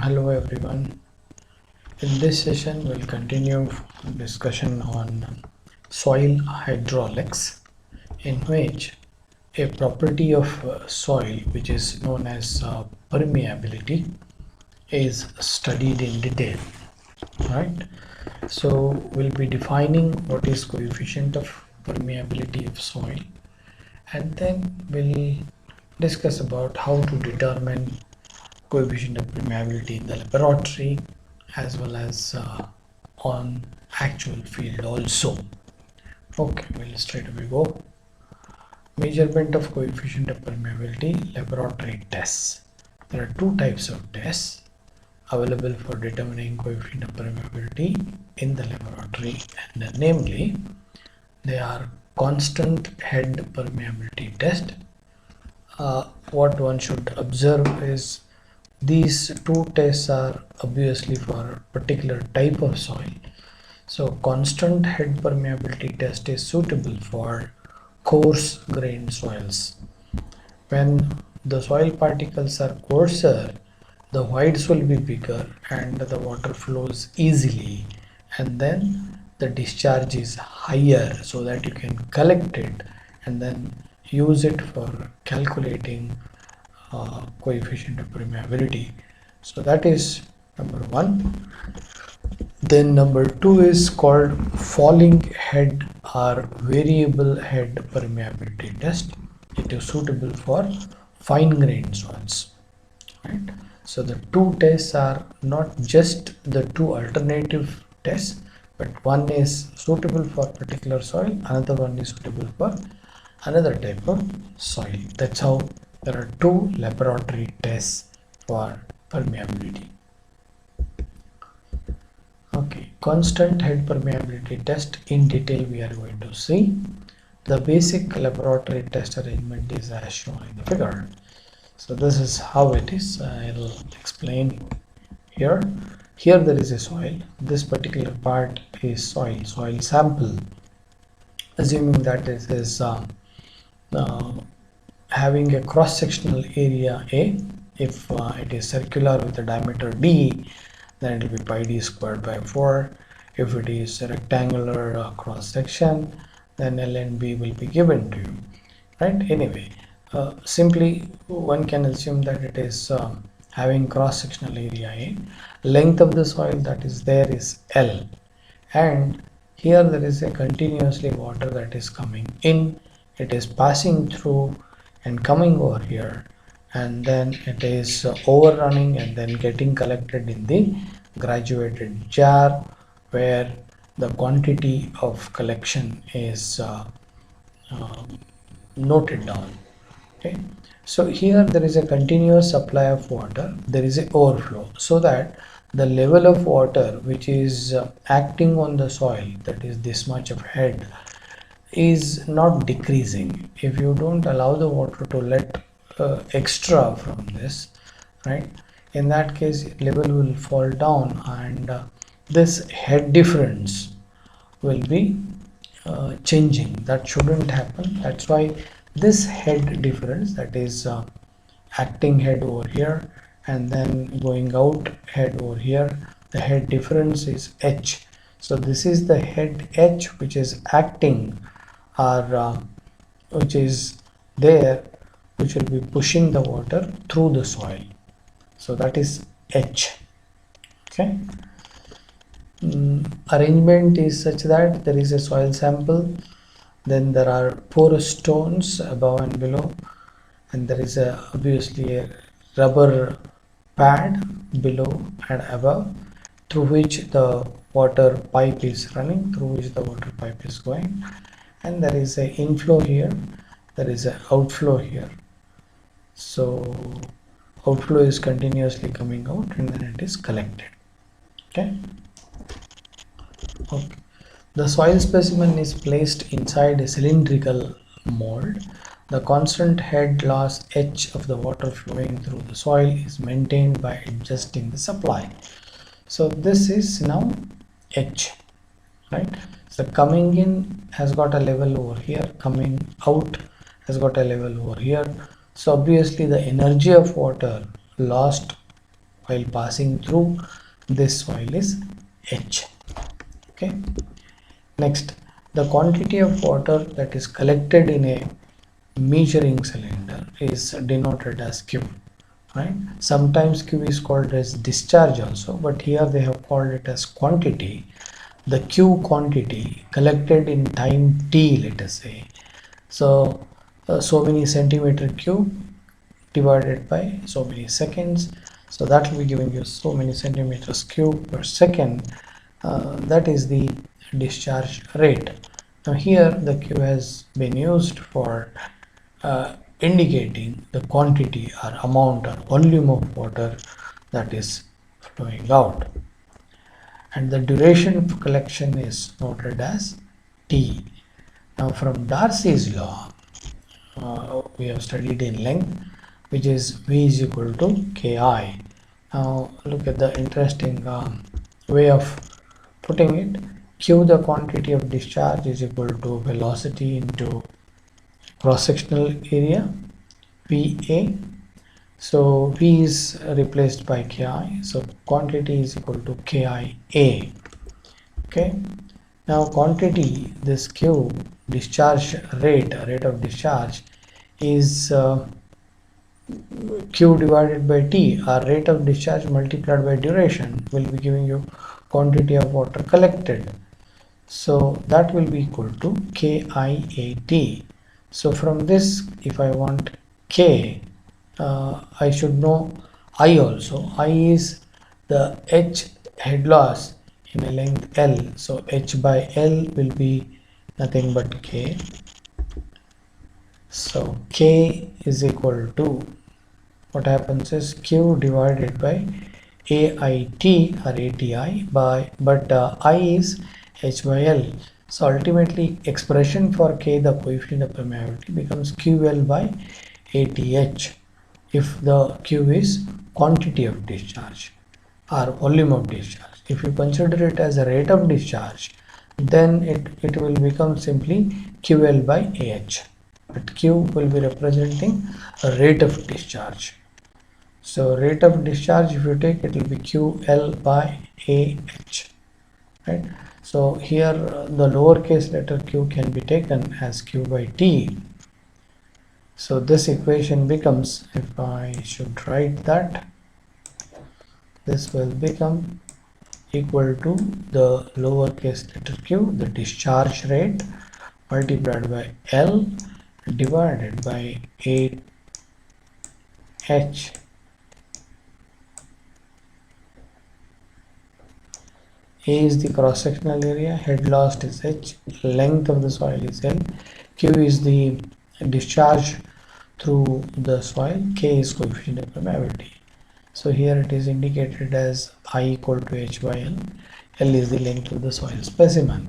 Hello everyone. In this session, we'll continue discussion on soil hydraulics, in which a property of soil, which is known as permeability, is studied in detail. Right. So we'll be defining what is coefficient of permeability of soil, and then we'll discuss about how to determine coefficient of permeability in the laboratory as well as on actual field also. Okay, well, straight away go. Measurement of coefficient of permeability, laboratory tests. There are two types of tests available for determining coefficient of permeability in the laboratory, and namely they are constant head permeability test. What one should observe is these two tests are obviously for a particular type of soil. So constant head permeability test is suitable for coarse grained soils. When the soil particles are coarser, the voids will be bigger and the water flows easily, and then the discharge is higher so that you can collect it and then use it for calculating coefficient of permeability. So that is number one. Then number two is called falling head or variable head permeability test. It is suitable for fine grained soils. Right. So the two tests are not just the two alternative tests, but one is suitable for particular soil, another one is suitable for another type of soil. That's how there are two laboratory tests for permeability. Okay, constant head permeability test in detail we are going to see. The basic laboratory test arrangement is as shown in the figure. So this is how it is. I'll explain here. Here there is a soil. This particular part is soil sample. Assuming that it is having a cross-sectional area A. If it is circular with a diameter D, then it will be pi d squared by 4. If it is a rectangular cross-section, then L and B will be given to you. Right? Anyway, simply one can assume that it is having cross-sectional area A. Length of the soil that is there is L, and here there is a continuously water that is coming in. It is passing through and coming over here, and then it is overrunning and then getting collected in the graduated jar, where the quantity of collection is noted down. Okay, so here there is a continuous supply of water, there is a overflow, so that the level of water which is acting on the soil, that is this much of head, is not decreasing. If you don't allow the water to let extra from this, right, in that case level will fall down, and this head difference will be changing. That shouldn't happen. That's why this head difference, that is acting head over here and then going out head over here, the head difference is H. So this is the head H which is acting, or which is there, which will be pushing the water through the soil. So that is H. Okay. Arrangement is such that there is a soil sample, then there are porous stones above and below, and there is obviously a rubber pad below and above, through which the water pipe is running, through which the water pipe is going, and there is a inflow here, there is a outflow here. So outflow is continuously coming out and then it is collected. Okay. Okay. The soil specimen is placed inside a cylindrical mold. The constant head loss H of the water flowing through the soil is maintained by adjusting the supply. So this is now H, right? So coming in has got a level over here, coming out has got a level over here. So obviously the energy of water lost while passing through this soil is H. Okay. Next, the quantity of water that is collected in a measuring cylinder is denoted as Q. Right? Sometimes Q is called as discharge also, but here they have called it as quantity. The Q quantity collected in time T, let us say. So, so many centimeter cube divided by so many seconds. So that will be giving you so many centimeters cube per second. That is the discharge rate. Now here the Q has been used for indicating the quantity or amount or volume of water that is flowing out, and the duration of collection is noted as T. Now from Darcy's law, we have studied in length, which is V is equal to Ki. Now look at the interesting way of putting it. Q, the quantity of discharge, is equal to velocity into cross-sectional area, VA. So V is replaced by Ki, so quantity is equal to Kia. Okay. Now quantity, this Q, discharge rate of discharge, is Q divided by T, or rate of discharge multiplied by duration, will be giving you quantity of water collected. So that will be equal to KIAT. So from this, if I want K, I should know I also. I is the H head loss in a length L. So H by L will be nothing but K. So K is equal to, what happens is Q divided by AIT or ATI but I is H by L. So ultimately expression for K, the coefficient of permeability, becomes QL by ATH if the Q is quantity of discharge or volume of discharge. If you consider it as a rate of discharge, then it will become simply QL by AH. But Q will be representing a rate of discharge. So rate of discharge, if you take, it will be QL by AH. Right? So here the lowercase letter q can be taken as Q by T. So this equation becomes, if I should write that, this will become equal to the lowercase letter q, the discharge rate, multiplied by L divided by 8H. A is the cross-sectional area, head loss is H, length of the soil is L, Q is the discharge through the soil, K is coefficient of permeability. So here it is indicated as I equal to H by L. L is the length of the soil specimen.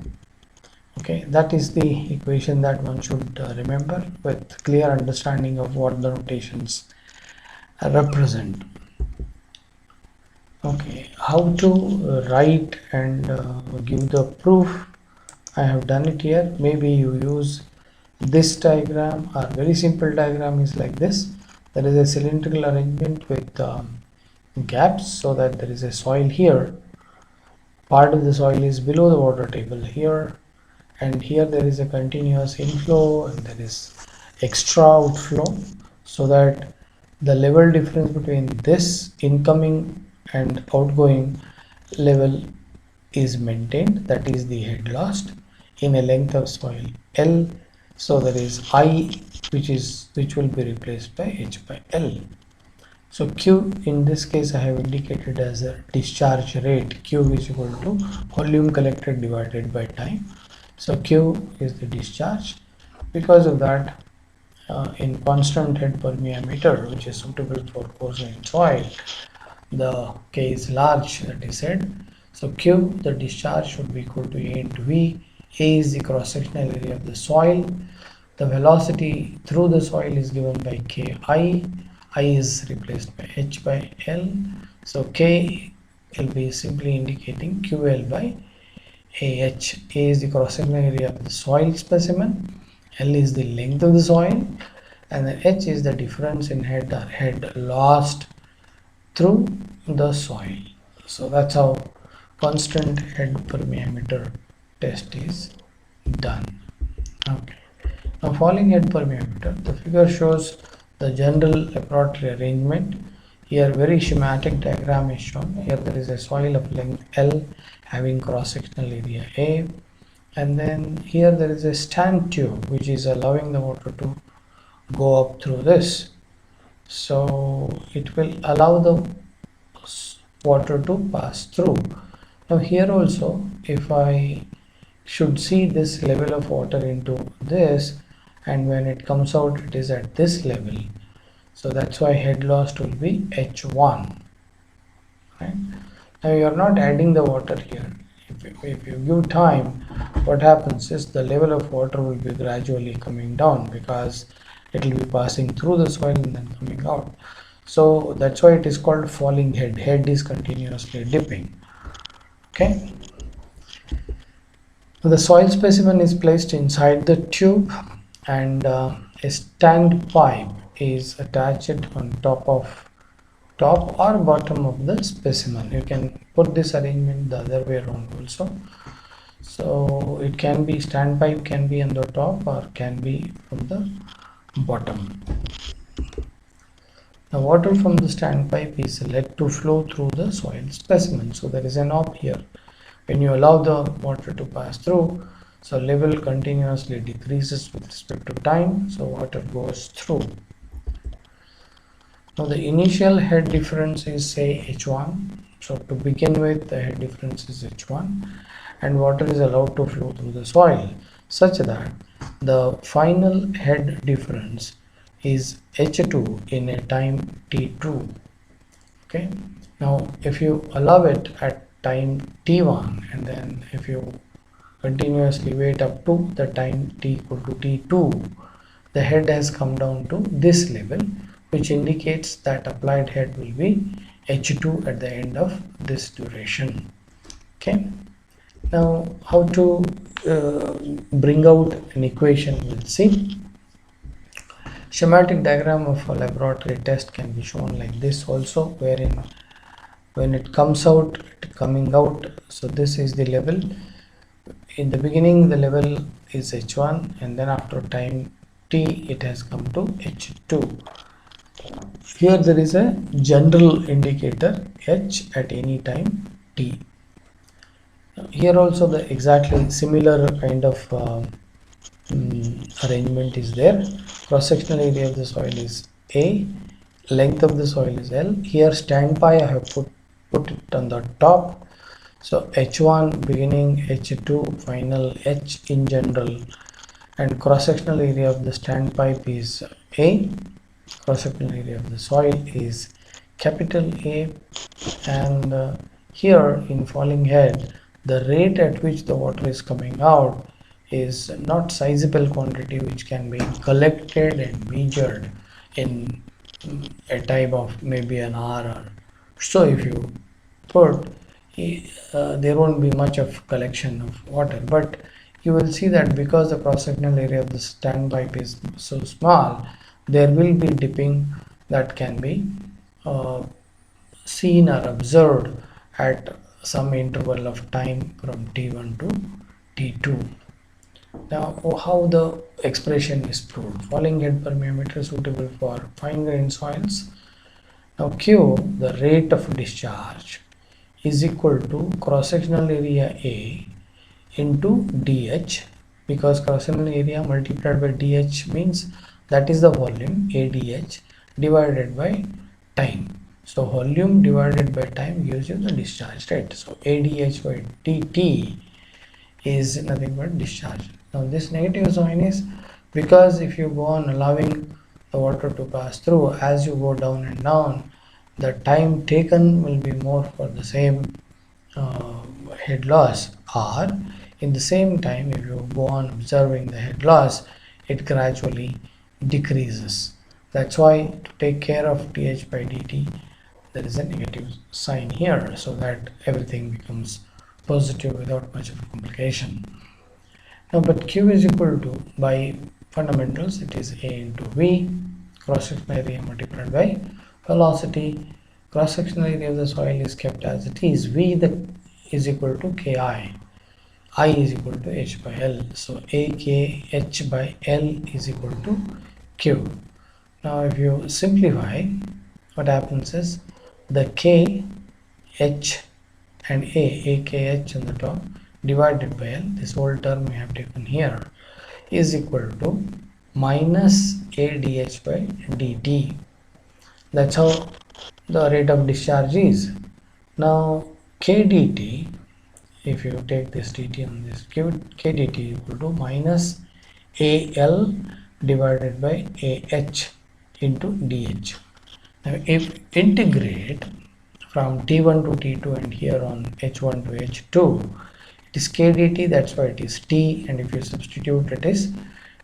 Okay, that is the equation that one should remember with clear understanding of what the notations represent. Okay, how to write and give the proof? I have done it here. Maybe you use this diagram, or very simple diagram is like this. There is a cylindrical arrangement with gaps, so that there is a soil here. Part of the soil is below the water table here, and here there is a continuous inflow and there is extra outflow, so that the level difference between this incoming and outgoing level is maintained, that is the head lost in a length of soil L. So there is I which will be replaced by H by L. So Q in this case I have indicated as a discharge rate. Q is equal to volume collected divided by time. So Q is the discharge. Because of that, in constant head permeameter, which is suitable for coarsening soil, the K is large, that is said. So Q, the discharge, should be equal to A into V. A is the cross-sectional area of the soil. The velocity through the soil is given by Ki. I is replaced by H by L. So K will be simply indicating QL by AH. A is the cross-sectional area of the soil specimen. L is the length of the soil. And then H is the difference in head or head lost through the soil. So that's how constant head permeameter test is done. Okay. Now falling head permeameter, the figure shows the general laboratory arrangement. Here very schematic diagram is shown. Here there is a soil of length L having cross-sectional area A, and then here there is a stand tube which is allowing the water to go up through this. So it will allow the water to pass through. Now here also, if I should see this level of water into this, and when it comes out it is at this level, so that's why head loss will be H1, right? Now you are not adding the water here. If you give time, what happens is the level of water will be gradually coming down because it will be passing through the soil and then coming out. So that's why it is called falling head. Head is continuously dipping. Okay. The soil specimen is placed inside the tube, and a stand pipe is attached on top or bottom of the specimen. You can put this arrangement the other way around also. So it can be stand pipe can be on the top or can be from the bottom. The water from the stand pipe is let to flow through the soil specimen. So there is a knob here. When you allow the water to pass through, so level continuously decreases with respect to time, so water goes through. Now the initial head difference is say H1. So to begin with, the head difference is H1, and water is allowed to flow through the soil such that the final head difference is H2 in a time T2. Okay. Now if you allow it at time T1, and then if you continuously wait up to the time T equal to T2, the head has come down to this level, which indicates that applied head will be H2 at the end of this duration. Okay. Now how to bring out an equation, we'll see. Schematic diagram of a laboratory test can be shown like this also, wherein when it comes out, coming out, so this is the level. In the beginning the level is H1, and then after time T it has come to H2. Here there is a general indicator H at any time T. Here also the exactly similar kind of arrangement is there. Cross-sectional area of the soil is A, length of the soil is L. Here standby I have put it on the top. So H1 beginning, H2 final, H in general, and cross-sectional area of the standpipe is A, cross-sectional area of the soil is capital A, and here in falling head the rate at which the water is coming out is not sizable quantity which can be collected and measured in a time of maybe an hour or so. If you put there won't be much of collection of water, but you will see that because the cross-sectional area of the standpipe is so small, there will be dipping that can be seen or observed at some interval of time from T1 to T2. Now how the expression is proved. Falling head permeameter suitable for fine grained soils. Now Q, the rate of discharge, is equal to cross-sectional area A into DH, because cross-sectional area multiplied by DH means that is the volume, ADH, divided by time. So volume divided by time gives you the discharge rate. So ADH by DT is nothing but discharge. Now this negative sign is because if you go on allowing the water to pass through, as you go down and down, the time taken will be more for the same head loss, or in the same time if you go on observing the head loss, it gradually decreases. That's why to take care of dH by dt there is a negative sign here, so that everything becomes positive without much of a complication. Now but Q is equal to, by fundamentals it is A into V, cross-sectional area multiplied by velocity. cross-sectional area of the soil is kept as it is. Is equal to Ki. I is equal to H by L. So AKH by L is equal to Q. Now if you simplify, what happens is the K, H and AKH on the top divided by L, this whole term we have taken here, is equal to minus AdH by dt. That's how the rate of discharge is. Now kdt, if you take this dt on this, kdt equal to minus AL divided by AH into dH. Now if integrate from T1 to T2 and here on H1 to H2, it is kdt, that's why it is T, and if you substitute it is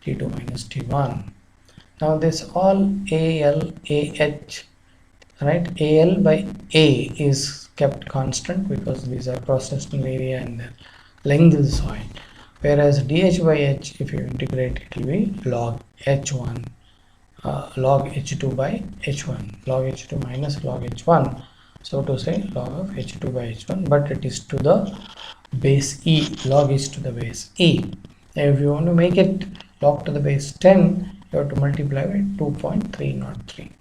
T2 minus T1. Now this all AL, AH, right, AL by A is kept constant because these are cross-sectional area and the length of the soil, whereas dH by H, if you integrate, it will be log H1 log H2 by H1, log H2 minus log H1, so to say log of H2 by H1, but it is to the base E, log is to the base E. Now if you want to make it log to the base 10, you have to multiply by 2.303.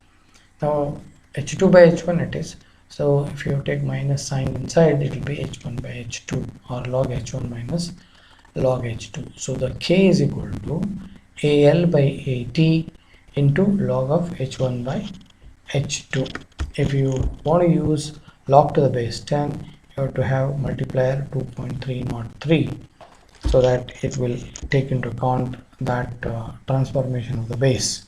Now H2 by H1 it is, so if you take minus sign inside, it will be H1 by H2 or log H1 minus log H2. So the K is equal to AL by AT into log of H1 by H2. If you want to use log to the base 10, you have to have multiplier 2.303, so that it will take into account that transformation of the base.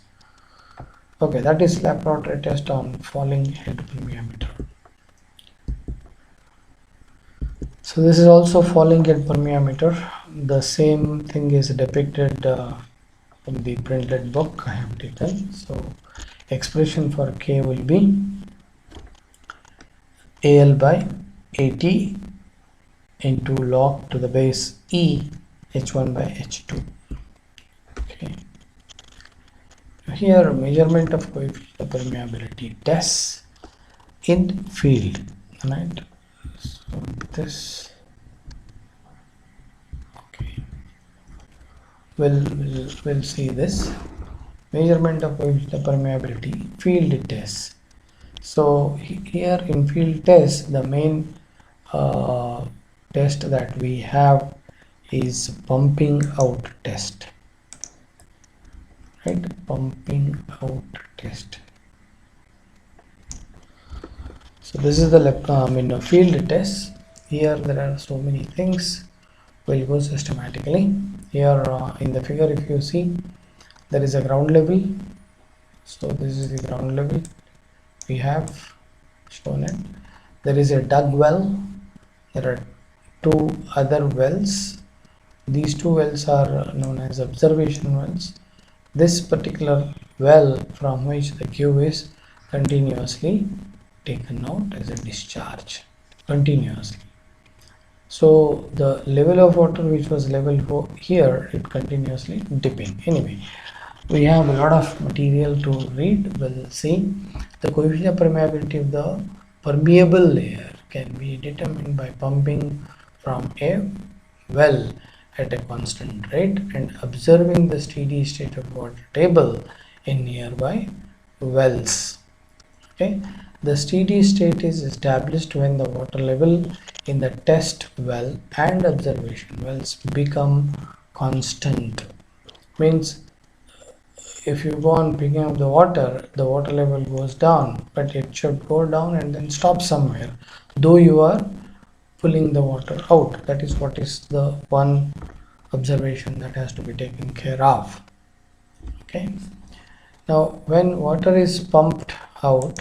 Okay, that is laboratory test on falling head permeameter. So this is also falling head permeameter. The same thing is depicted from the printed book I have taken. So expression for K will be AL by AT into log to the base E H1 by H2. Okay. Here measurement of coefficient of permeability tests in field, right? So this, okay, we'll see this measurement of coefficient of permeability field tests. So here in field tests, the main test that we have is pumping out test, right? Pumping out test. So this is the field test. Here there are so many things. We'll go systematically. Here in the figure, if you see, there is a ground level. So this is the ground level. We have shown it. There is a dug well. There are two other wells. These two wells are known as observation wells. This particular well from which the Q is continuously taken out as a discharge continuously. So the level of water which was level 4 here, it continuously dipping. Anyway, we have a lot of material to read. We'll see the coefficient of permeability of the permeable layer can be determined by pumping from a well at a constant rate and observing the steady state of water table in nearby wells. Okay, the steady state is established when the water level in the test well and observation wells become constant. Means if you go on picking up the water level goes down, but it should go down and then stop somewhere, though you are pulling the water out. That is what is the one observation that has to be taken care of. Okay, now when water is pumped out,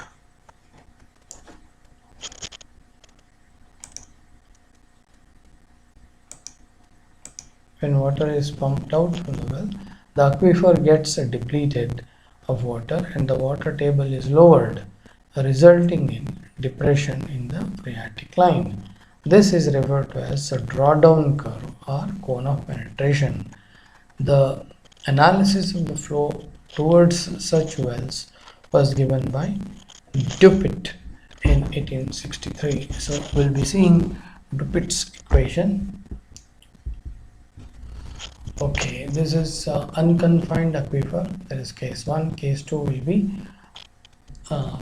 from the well, the aquifer gets depleted of water and the water table is lowered, resulting in depression in the phreatic line. This is referred to as a drawdown curve or cone of penetration. The analysis of the flow towards such wells was given by Dupitt in 1863. So we'll be seeing Dupit's equation. Okay, this is unconfined aquifer. That is case 1. Case 2 will be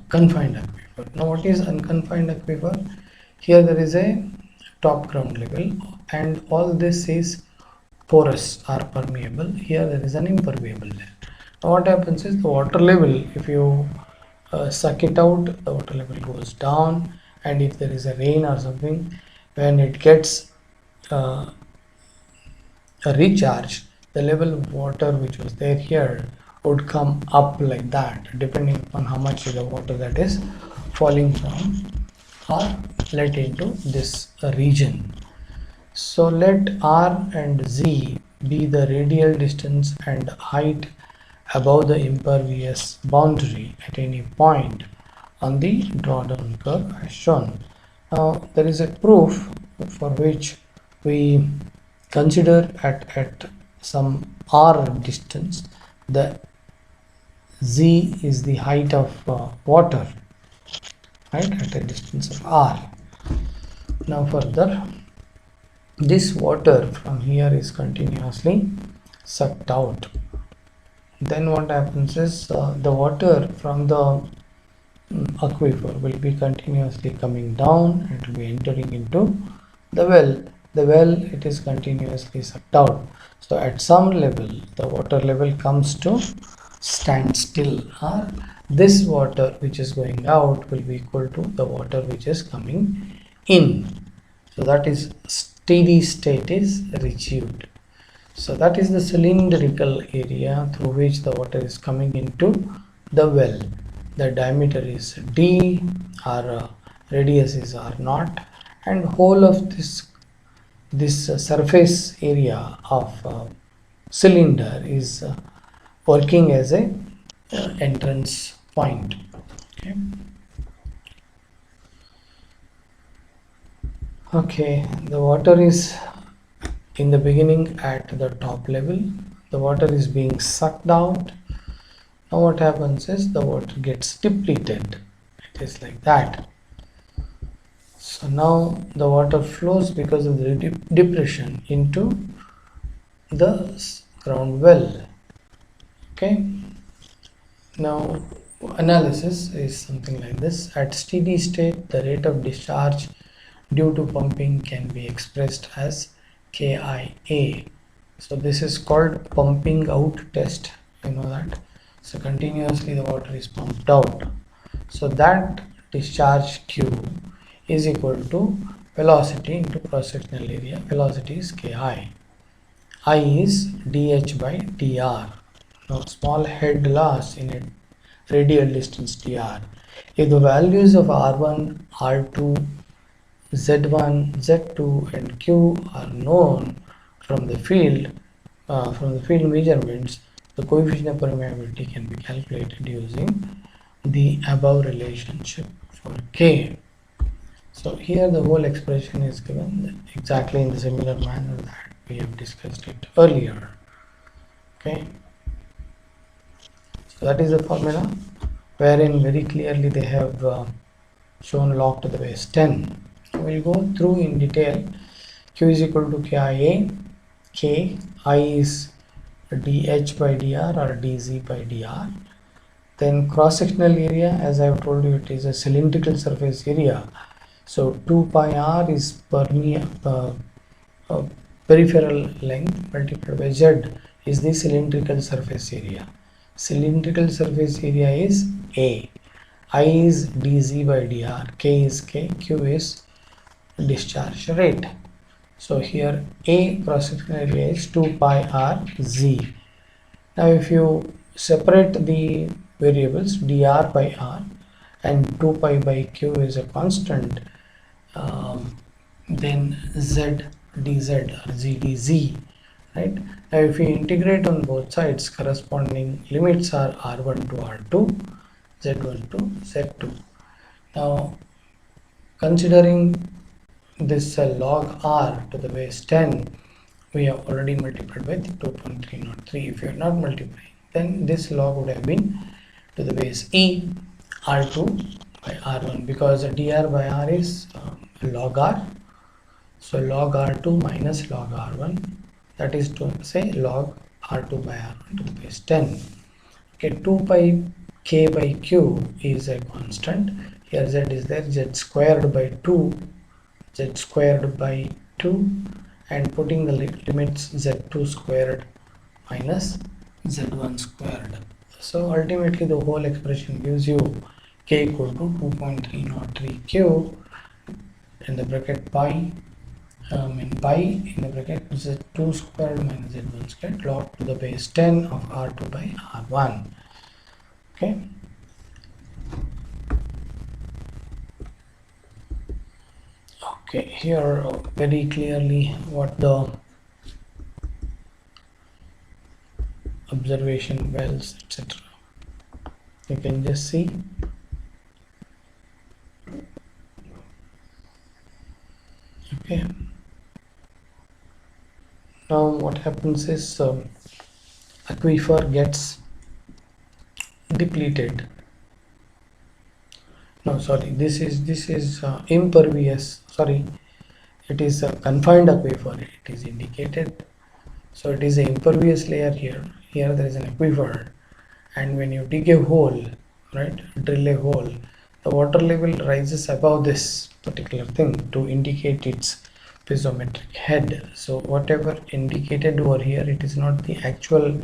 confined aquifer. Now what is unconfined aquifer? Here there is a top ground level and all this is porous or permeable. Here there is an impermeable layer. Now what happens is the water level, if you suck it out, the water level goes down, and if there is a rain or something, when it gets a recharge, the level of water which was there here would come up like that, depending upon how much is the water that is falling from or let into this region. So let R and Z be the radial distance and height above the impervious boundary at any point on the drawdown curve as shown. Now there is a proof for which we consider at some R distance the Z is the height of water, right, at a distance of R. Now further, this water from here is continuously sucked out. Then what happens is the water from the aquifer will be continuously coming down and will be entering into the well. The well, it is continuously sucked out. So at some level the water level comes to stand still, or this water which is going out will be equal to the water which is coming in. So that is steady state is achieved. So that is the cylindrical area through which the water is coming into the well. The diameter is D, or radius is R0, and whole of this surface area of cylinder is working as a entrance point. Okay. Okay, the water is in the beginning at the top level. The water is being sucked out. Now what happens is the water gets depleted. It is like that. So now the water flows because of the depression into the ground well. Okay. Now analysis is something like this. At steady state, the rate of discharge due to pumping can be expressed as KIA. So this is called pumping out test, you know that. So continuously the water is pumped out. So that discharge Q is equal to velocity into cross-sectional area. Velocity is Ki. I is dH by dr. Now small head loss in a radial distance dr. If the values of R1, R2, Z1, Z2 and Q are known from the field measurements, the coefficient of permeability can be calculated using the above relationship for K. So here the whole expression is given exactly in the similar manner that we have discussed it earlier. Okay. So that is the formula, wherein very clearly they have shown log to the base 10. We will go through in detail. Q is equal to Kia, K, I is dH by dr or dz by dr. Then cross-sectional area, as I have told you, it is a cylindrical surface area. So 2 pi r is peripheral length multiplied by z is the cylindrical surface area. Cylindrical surface area is A. I is dz by dr, K is K, Q is discharge rate. So here A cross-sectional area is 2 pi r z. Now if you separate the variables dr by r and 2 pi by q is a constant, then z dz or z dz, right? Now if we integrate on both sides, corresponding limits are r1 to r2, z1 to z2. Now considering this log r to the base 10, we have already multiplied by 2.303. If you are not multiplying, then this log would have been to the base e r2 by R1, because dr by r is log r. So log r2 minus log r1, that is to say log r2 by r1 to the base 10. Okay, 2 pi k by q is a constant. Here z is there, z squared by 2, z squared by 2, and putting the limits z2 squared minus z1 squared. So ultimately the whole expression gives you k equal to 2.303 q in the bracket pi in pi in the bracket z2 squared minus z1 squared log to the base 10 of r2 by r1. Okay. Okay, here very clearly what the observation wells, etc. You can just see. Okay. Now what happens is aquifer gets depleted. No, sorry, this is impervious. Sorry, it is a confined aquifer. It is indicated. So it is an impervious layer here. Here there is an aquifer, and when you dig a hole, right, drill a hole, the water level rises above this particular thing to indicate its piezometric head. So whatever indicated over here, it is not the actual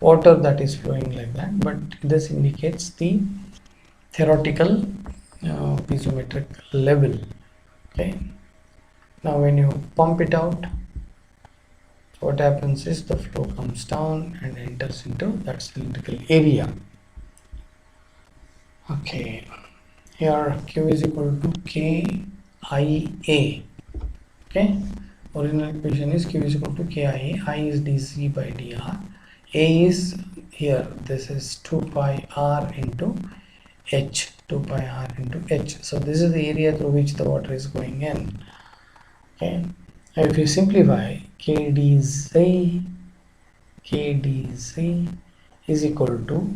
water that is flowing like that, but this indicates the theoretical piezometric level. Okay. Now when you pump it out, what happens is the flow comes down and enters into that cylindrical area. Okay, here Q is equal to KIA. Okay, original equation is Q is equal to KIA. I is dc by dr. A is here, this is 2 pi r into h, 2 pi r into h. So this is the area through which the water is going in. Okay, and if you simplify, KdZ is equal to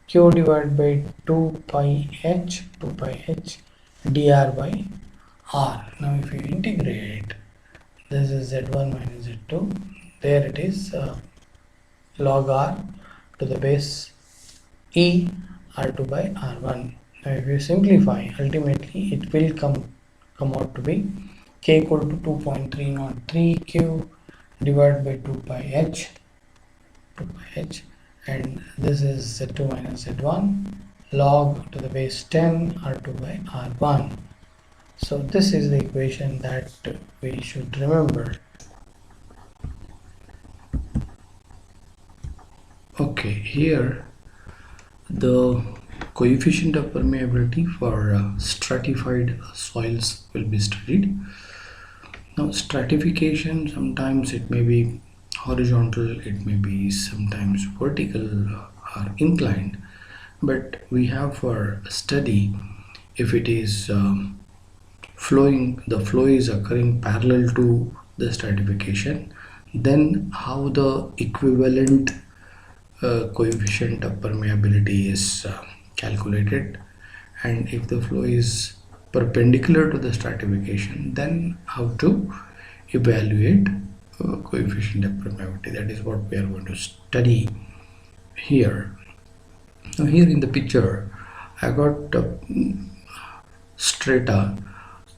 Q divided by 2 pi h dr by r. Now if you integrate, this is z1 minus z2, there it is log r to the base e r2 by r1. Now if you simplify, ultimately it will come out to be k equal to 2.303 q divided by 2 pi h, and this is z2 minus z1 log to the base 10 r2 by r1. So this is the equation that we should remember. Okay, here the coefficient of permeability for stratified soils will be studied. Now stratification, sometimes it may be horizontal, it may be sometimes vertical or inclined, but we have for study if it is flowing, the flow is occurring parallel to the stratification, then how the equivalent coefficient of permeability is calculated, and if the flow is perpendicular to the stratification, then how to evaluate coefficient of permeability. That is what we are going to study here. Now here in the picture I got strata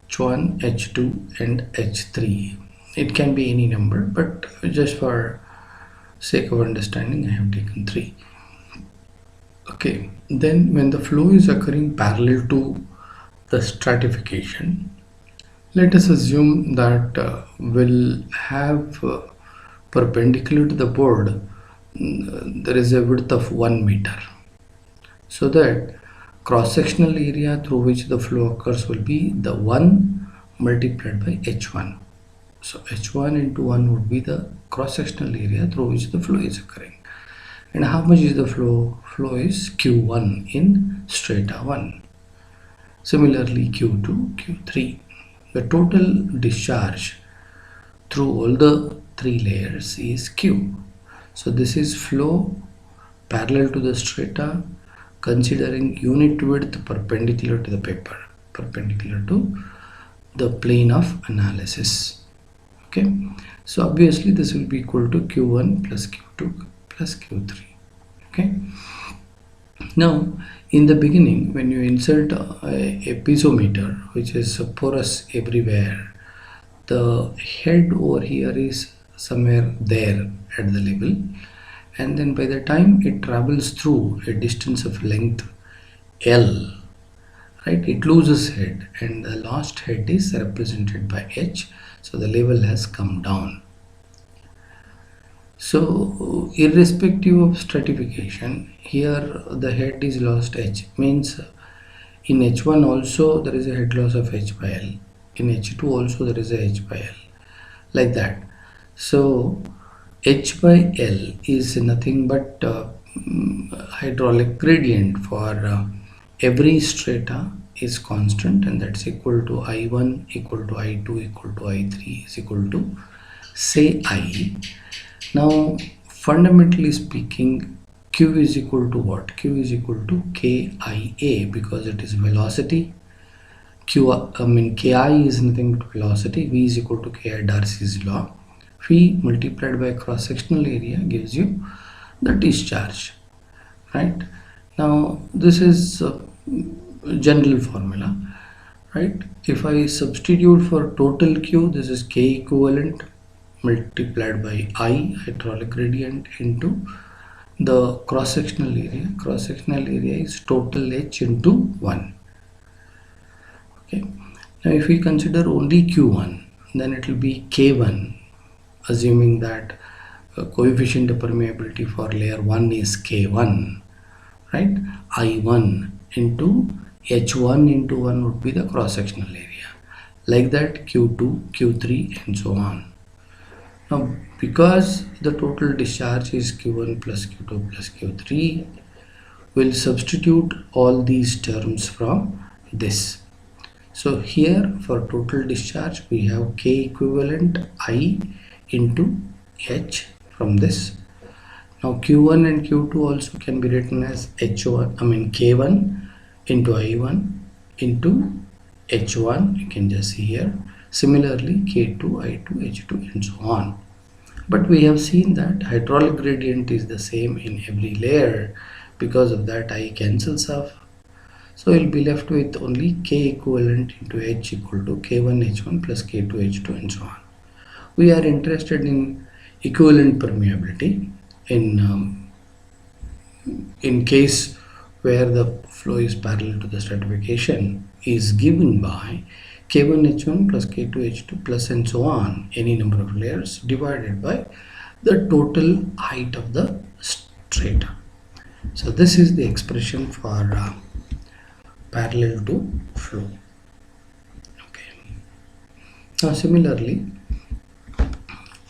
H1, H2 and H3. It can be any number, but just for sake of understanding I have taken 3. Okay, then when the flow is occurring parallel to the stratification, let us assume that we'll have perpendicular to the board there is a width of 1 meter, so that cross-sectional area through which the flow occurs will be the 1 multiplied by h1. So h1 into 1 would be the cross-sectional area through which the flow is occurring. And how much is the flow? Flow is q1 in strata 1. Similarly q2, q3. The total discharge through all the 3 layers is q. So this is flow parallel to the strata considering unit width perpendicular to the paper, perpendicular to the plane of analysis. Okay, so obviously this will be equal to q1 plus q2 plus q3. Okay, now in the beginning, when you insert a piezometer which is porous everywhere, the head over here is somewhere there at the level, and then by the time it travels through a distance of length L, right, it loses head, and the last head is represented by H, so the level has come down. So irrespective of stratification, here the head is lost H, means in H1 also there is a head loss of H by L, in H2 also there is a H by L, like that. So H by L is nothing but hydraulic gradient for every strata is constant, and that's equal to I1 equal to I2 equal to I3 is equal to say I. Now fundamentally speaking, Q is equal to what? Q is equal to KIA, because it is velocity. Ki is nothing but velocity. V is equal to Ki Darcy's law. Phi multiplied by cross-sectional area gives you the discharge, right? Now this is a general formula, right? If I substitute for total Q, this is K equivalent multiplied by I, hydraulic gradient, into the cross-sectional area. Cross-sectional area is total H into 1. Okay. Now if we consider only Q1, then it will be K1, assuming that coefficient of permeability for layer 1 is K1, right? I1 into H1 into 1 would be the cross-sectional area. Like that, Q2, Q3 and so on. Now because the total discharge is Q1 plus Q2 plus Q3, we'll substitute all these terms from this. So here for total discharge we have K equivalent I into H from this. Now Q1 and Q2 also can be written as K1 into I1 into H1, you can just see here. Similarly K2, I2, H2 and so on. But we have seen that hydraulic gradient is the same in every layer. Because of that, I cancels off. So we'll be left with only K equivalent into H equal to K1 H1 plus K2 H2 and so on. We are interested in equivalent permeability in case where the flow is parallel to the stratification is given by K1 H1 plus K2 H2 plus and so on, any number of layers divided by the total height of the strata. So this is the expression for parallel to flow. Okay. Now similarly,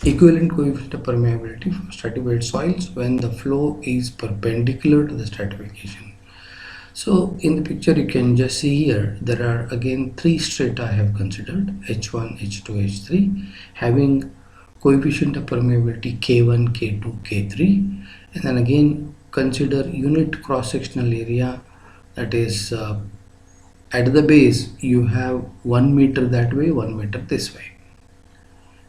equivalent coefficient of permeability for stratified soils when the flow is perpendicular to the stratification. So in the picture you can just see here there are again three strata I have considered, H1, H2, H3, having coefficient of permeability K1, K2, K3, and then again consider unit cross-sectional area, that is at the base you have 1 meter that way, 1 meter this way.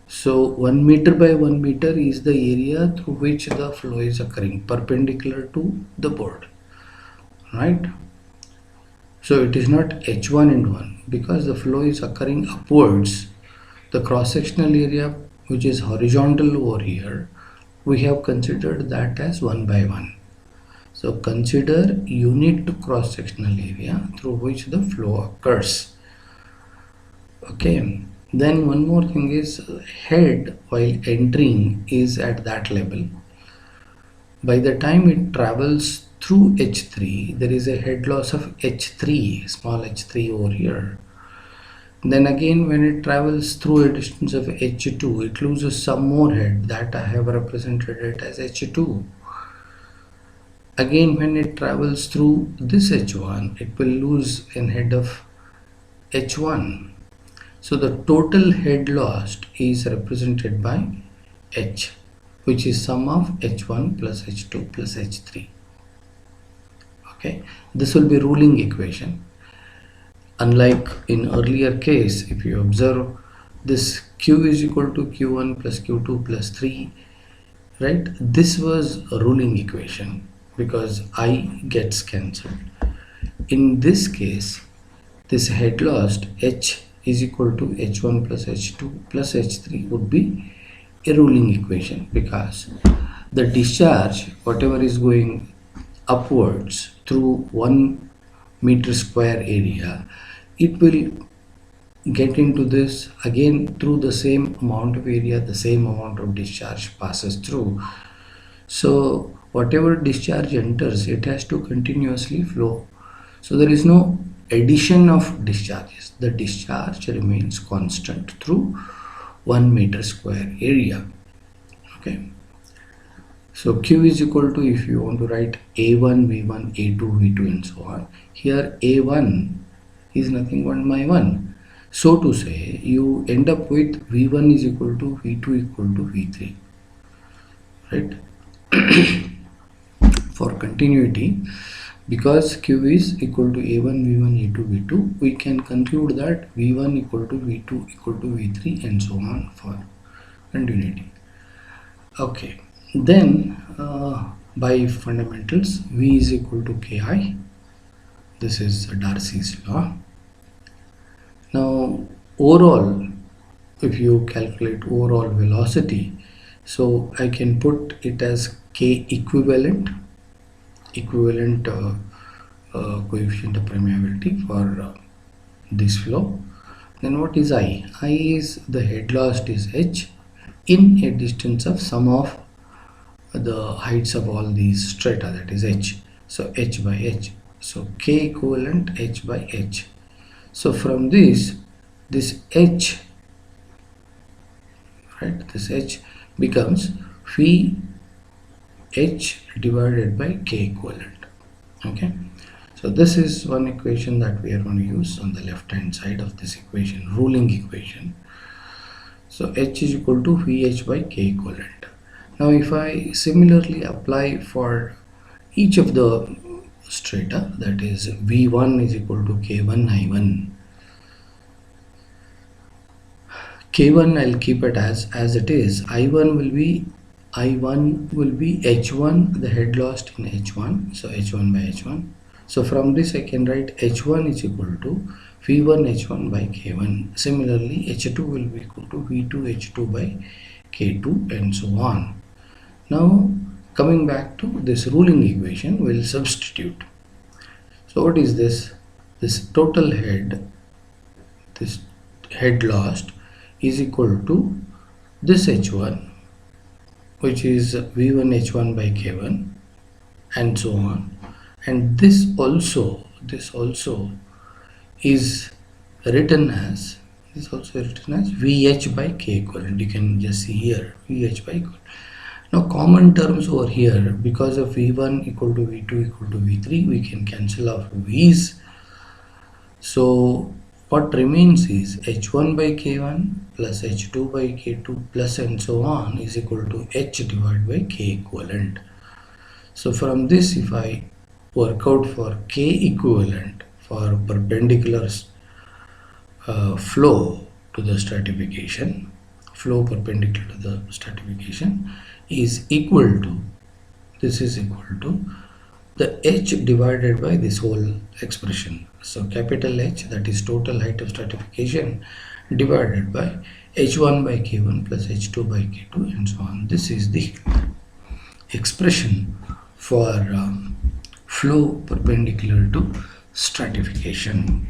So 1 meter by 1 meter is the area through which the flow is occurring perpendicular to the board, right? So it is not H1 into 1 because the flow is occurring upwards. The cross-sectional area which is horizontal over here, we have considered that as 1 by 1. So consider unit cross-sectional area through which the flow occurs. Okay. Then one more thing is head while entering is at that level. By the time it travels through H3, there is a head loss of H3, small h3 over here. Then again when it travels through a distance of H2, it loses some more head, that I have represented it as H2. Again when it travels through this H1, it will lose an head of H1. So the total head lost is represented by H, which is sum of H1 plus H2 plus H3. Okay, this will be ruling equation. Unlike in earlier case, if you observe, this q is equal to q1 plus q2 plus 3, right? This was a ruling equation because I gets cancelled. In this case, this head loss h is equal to h1 plus h2 plus h3 would be a ruling equation, because the discharge whatever is going upwards through 1 meter square area, it will get into this again through the same amount of area, the same amount of discharge passes through. So whatever discharge enters, it has to continuously flow. So there is no addition of discharges. The discharge remains constant through 1 meter square area. Okay. So Q is equal to, if you want to write A1, V1, A2, V2 and so on. Here A1 is nothing but my 1. So to say, you end up with V1 is equal to V2 equal to V3. Right? For continuity, because Q is equal to A1, V1, A2, V2, we can conclude that V1 equal to V2 equal to V3 and so on for continuity. Okay, then by fundamentals, V is equal to Ki. This is Darcy's law. Now overall, if you calculate overall velocity, so I can put it as K equivalent coefficient of permeability for this flow. Then what is I? I is the head loss is h in a distance of sum of the heights of all these strata, that is h. So h by h. So K equivalent h by h. So from this h, right, this h becomes phi h divided by K equivalent. Okay, so this is one equation that we are going to use on the left hand side of this equation, ruling equation. So h is equal to Vh by K equivalent. Now if I similarly apply for each of the strata, that is V1 is equal to K1 I1. K1 I'll keep it as it is. I1 will be H1, the head loss in H1, so H1 by H1. So from this I can write H1 is equal to V1 H1 by K1. Similarly, H2 will be equal to V2 H2 by K2 and so on. Now coming back to this ruling equation, we'll substitute. So what is this? This total head, this head lost is equal to this H1, which is V1 H1 by K1 and so on, and this also is written as VH by K equivalent. You can just see here VH by equivalent. Now common terms over here, because of V1 equal to V2 equal to V3, we can cancel off V's. So what remains is H1 by K1 plus H2 by K2 plus and so on is equal to H divided by K equivalent. So from this, if I work out for K equivalent for perpendicular flow to the stratification, flow perpendicular to the stratification is equal to, this is equal to the H divided by this whole expression. So capital H, that is total height of stratification, divided by H1 by K1 plus H2 by K2 and so on. This is the expression for flow perpendicular to stratification.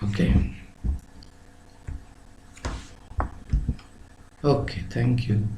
Okay. Okay, thank you.